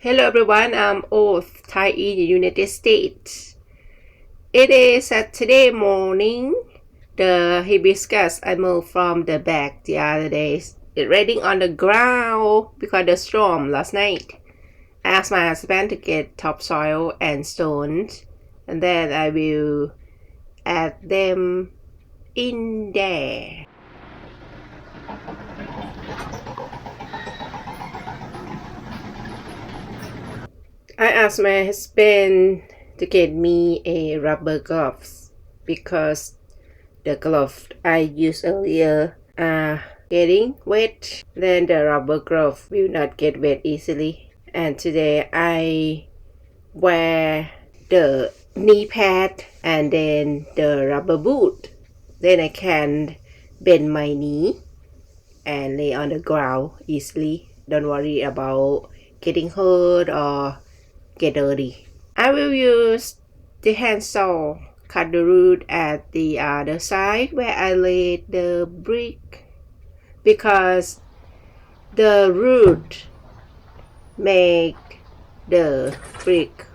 Hello everyone, I'm Oath, Thai in the United States. It is Saturday morning. The hibiscus I moved from the back the other days. It's raining on the ground because of the storm last night. I asked my husband to get topsoil and stones, and then I will add them in there. I asked my husband to get me a rubber gloves because the gloves I used earlier are getting wet. Then the rubber glove will not get wet easily. And today I wear the knee pad and then the rubber boot. Then I can bend my knee and lay on the ground easily. Don't worry about getting hurt or get dirty. I will use the handsaw, cut the root at the other side where I laid the brick because the root make the brick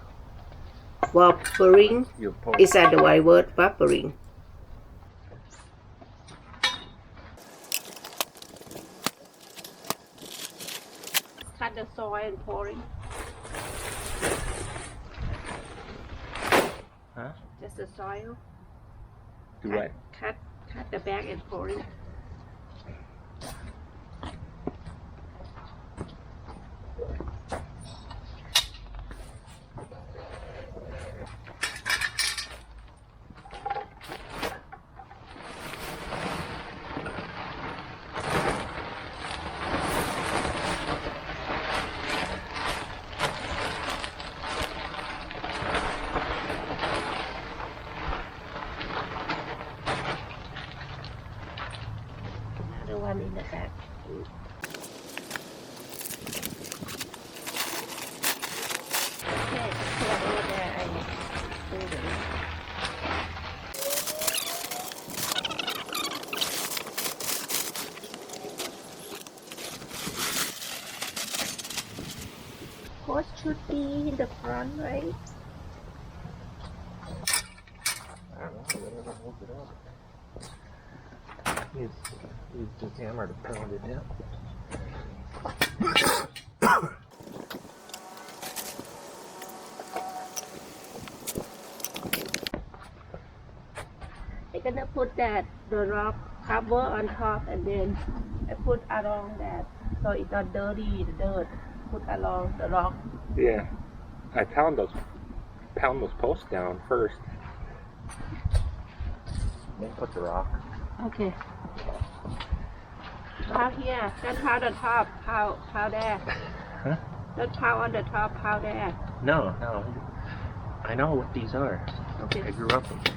wobbling. Is that the right word? Wobbling. Cut the soil and pouring. Huh? Just the soil. Do what? Cut the back and pouring. The one in the back. Okay, put over there. I do them. Horse should be in the front, right? I don't know, whatever holds it up. Use this hammer to pound it down. I'm gonna put the rock cover on top and then I put along that so it's not dirty, the dirt. Put along the rock. Yeah. I pound those posts down first. Then put the rock. Okay. How here? Don't pound on top. How there? Huh? Don't pound on the top. How there? No. I know what these are. Okay. I grew up with them.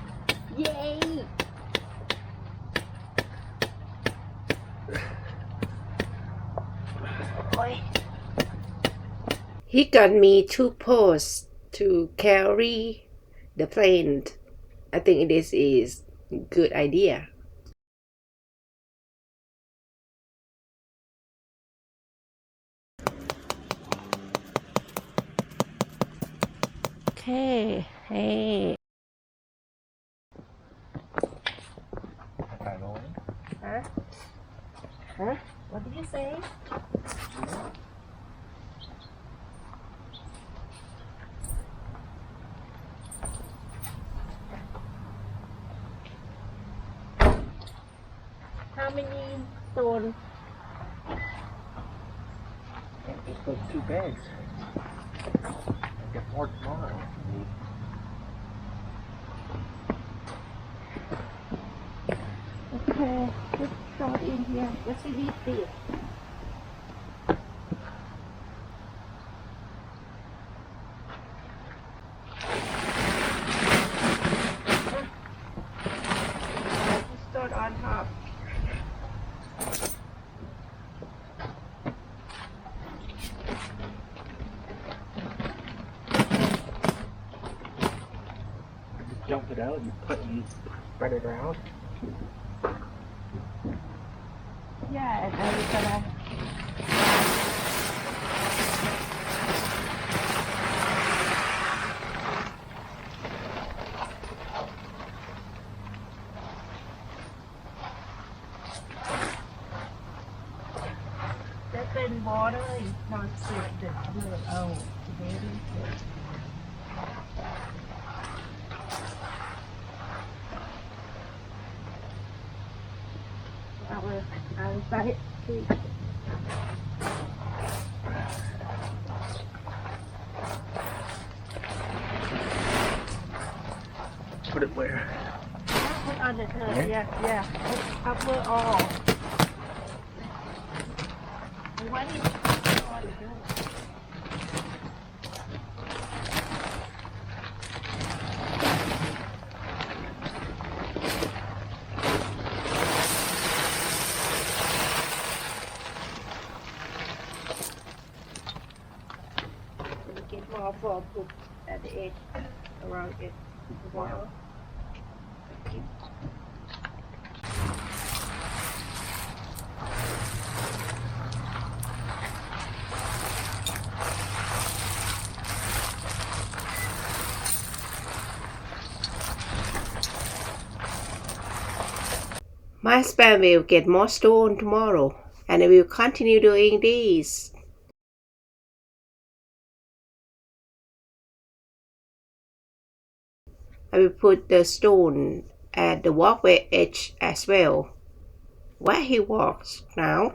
Yay! He got me 2 posts to carry the plane. I think this is a good idea. Okay, hey. Huh? Huh? What did you say? How many stones? Just those 2 bags. I'll get more tomorrow. Okay, let's start in here. What's the this? Let's start on top. Jump it out and spread it around. Yeah, and then we're gonna Oh, very good. I'll buy it. Put it where? Put on the third, yeah. Cover all. What is on the third? Get more for put at the edge around it. Wow. My husband will get more stone tomorrow, and I will continue doing this. I will put the stone at the walkway edge as well, where he walks now.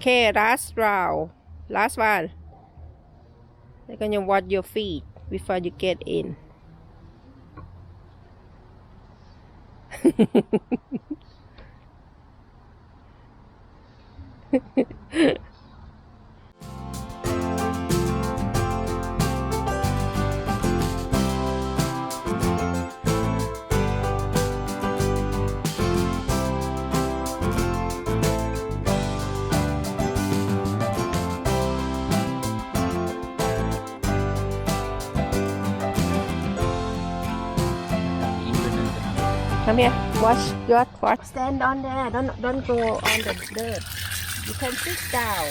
Okay, last round. Last one. You're gonna wash your feet before you get in. Come here, wash your foot. Stand on there. Don't go on the dirt. You can sit down.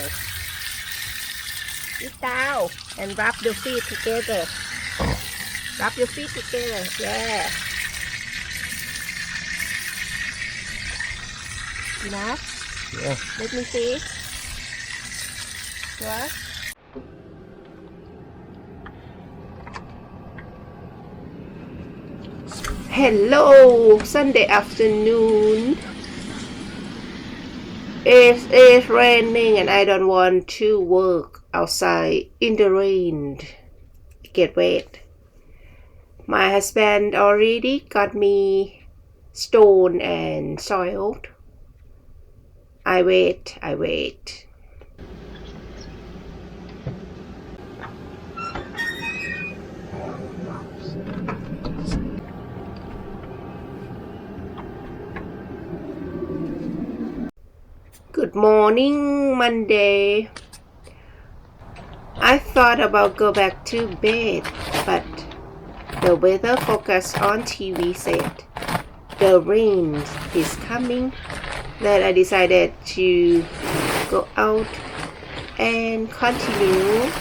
Sit down and rub your feet together. Rub your feet together. Yeah. Enough? Yeah. Let me see. Sure. Hello, Sunday afternoon. It is raining and I don't want to work outside in the rain. Get wet. My husband already got me stone and soiled. I wait. Good morning, Monday. I thought about go back to bed, but the weather focus on TV said the rain is coming. Then I decided to go out and continue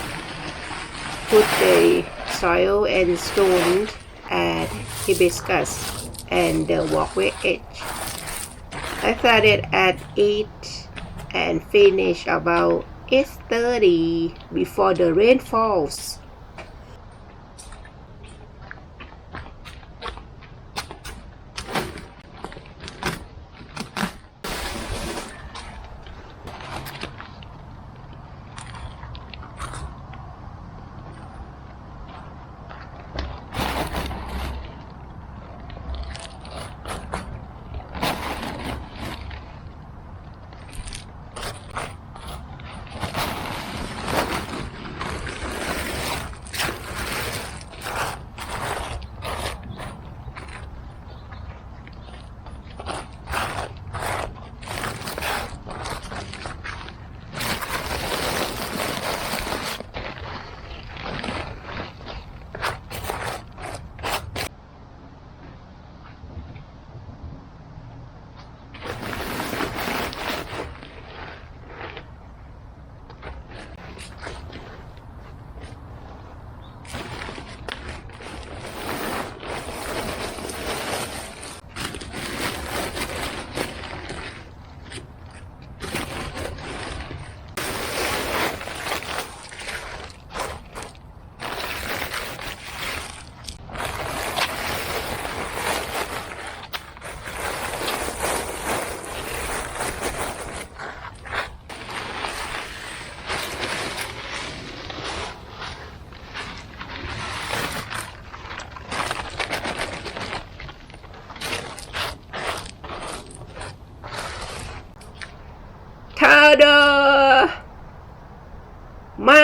put the soil and stone at hibiscus and the walkway edge. I started at 8 and finish about 8:30 before the rain falls.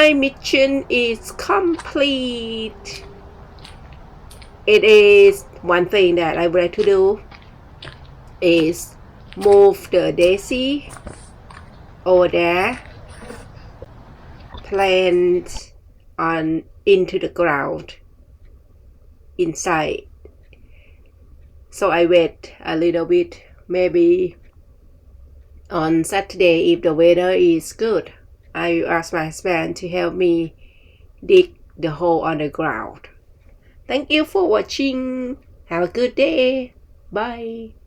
my mission is complete. It is one thing that I would like to do is move the daisy over there, plant on into the ground inside. So I wait a little bit, maybe on Saturday if the weather is good. I ask my husband to help me dig the hole on the ground. Thank you for watching. Have a good day. Bye.